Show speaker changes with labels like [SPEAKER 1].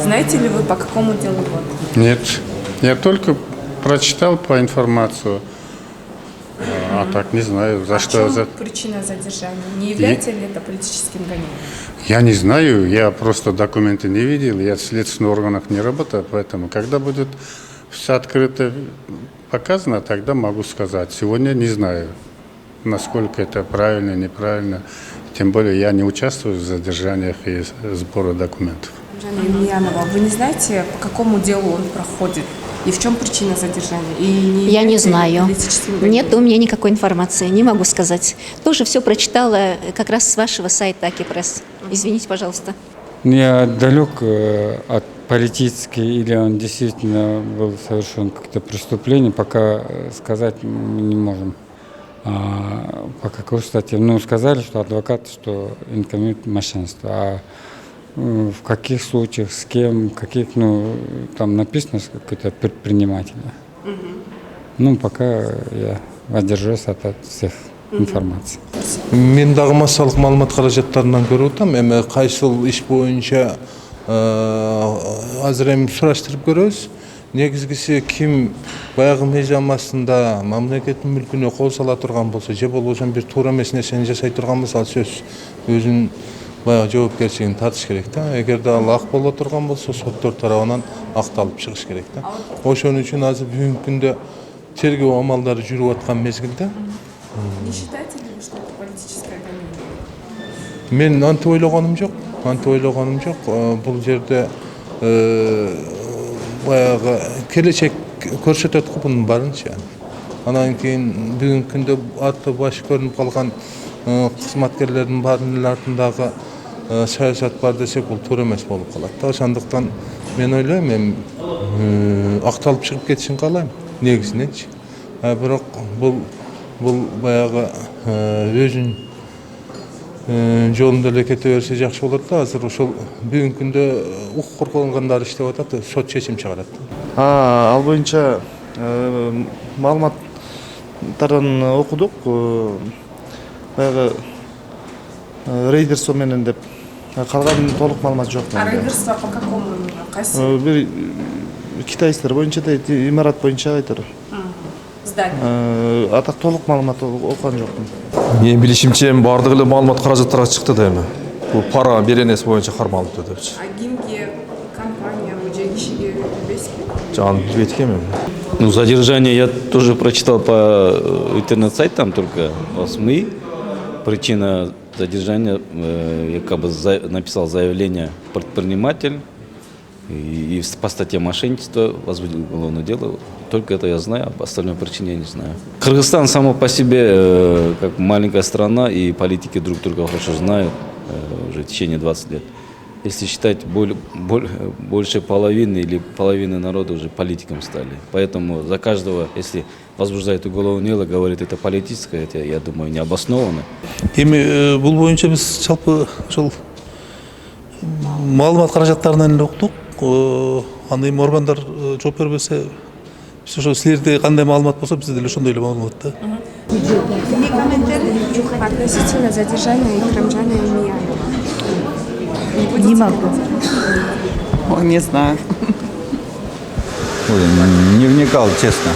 [SPEAKER 1] Знаете ли вы, по какому делу вот?
[SPEAKER 2] Нет, я только прочитал по информацию, а так не знаю, за что.
[SPEAKER 1] В чем причина задержания? Не является ли это политическим гонением?
[SPEAKER 2] Я не знаю, я просто документы не видел, я в следственных органах не работаю, поэтому когда будет все открыто показано, тогда могу сказать. Сегодня не знаю, насколько это правильно, неправильно. Тем более я не участвую в задержаниях и сборе документов.
[SPEAKER 1] Жанна Емельянова, вы не знаете, по какому делу он проходит? И в чем причина задержания?
[SPEAKER 3] Я не знаю.
[SPEAKER 1] Политическим гонением?
[SPEAKER 3] Нет у меня никакой информации, не могу сказать. Тоже все прочитала как раз с вашего сайта Акипресс. Извините, пожалуйста.
[SPEAKER 4] Я далек от политической, или он действительно был совершен как-то преступление, пока сказать мы не можем. По какой статье? Ну, сказали, что адвокат, что инкомит мошенничество. А в каких случаях, с кем, каких, там написано, что какой-то предприниматель. Ну, пока я воздержусь от всех информаций.
[SPEAKER 5] Мен дагы массалык маалымат каражаттарынан көрүп атам. Эми кайсыл иш боюнча азыр эми сураштырып көрөбүз. Негизгиси ким баягы мыйзам астында мамлекеттин мүлкүнө кол сала турган болсо, же болбосо бир туура эмес нерсени жасай турган болсо, ал сөз өзүнүн баягы жоопкерчилигин тартыш керек да. Эгерде ал ак боло турган болсо, соттор тарабынан акталып чыгыш керек да. Ошон үчүн азыр бүгүнкү күндө тергөө амалдары жүрүп аткан мезгилде
[SPEAKER 1] Не считаете ли вы, что это политическое гонение?
[SPEAKER 5] мен антип ойлогонум жок. Бул жерде баягы келечек көрсөтөт го бунун баарынча. Анан кийин бүгүнкү күндө аты башы көрүнүп калган кызматкерлердин баарынын артындагы саясат бар десек, бул туура эмес болуп калат да. Ошондуктан мен ойлойм, эми акталып чыгып кетишин каалайм негизиненчи. Бирок бул баягы өзүнүн жолунда эле кете берсе жакшы болот да. Азыр ошол бүгүнкү күндө укук коргонгондар иштеп атат, сот чечим чыгарат.
[SPEAKER 6] Ал боюнча маалыматтарын окудук. Баягы рейдерство менен деп, калган толук маалымат жок менде.
[SPEAKER 1] Рейдерство по какому? Кайсы?
[SPEAKER 6] Бир китайстар боюнча да, имарат боюнча айтыр.
[SPEAKER 1] Здание.
[SPEAKER 6] А так толук маалымат окуган жокмун.
[SPEAKER 7] Менин билишимче баардык эле маалымат каражаттарга чыкты да эми. Бул пара беренеси боюнча кармалыптыр депчи.
[SPEAKER 1] А ГИМге, компанияга же кишиге билбейсизби?
[SPEAKER 7] Жан билбейт экенмин.
[SPEAKER 8] Ну, задержание я тоже прочитал по интернет-сайтам, только СМИ. Причина задержания, якобы написал заявление предприниматель и по статье мошенничества возбудил уголовное дело. Только это я знаю, об остальной причине я не знаю. Кыргызстан само по себе, как маленькая страна, и политики друг друга хорошо знают уже в течение 20 лет. Если считать, больше половины или половины народа уже политиком стали. Поэтому за каждого, если возбуждает уголовное дело, говорит, это политическое, это, я думаю, необоснованно.
[SPEAKER 9] Эми бул боюнча биз жалпы ошол маалымат каражаттарынан эле уктук. Аны эми органдар жооп бербесе, биз ошо силерде кандай маалымат болсо бизде деле ошондой эле маалымат да.
[SPEAKER 1] Какие комментарии относительно задержания Икрамжана Емельянова?
[SPEAKER 10] Не могу.
[SPEAKER 11] Не знаю.
[SPEAKER 12] Не вникал, честно.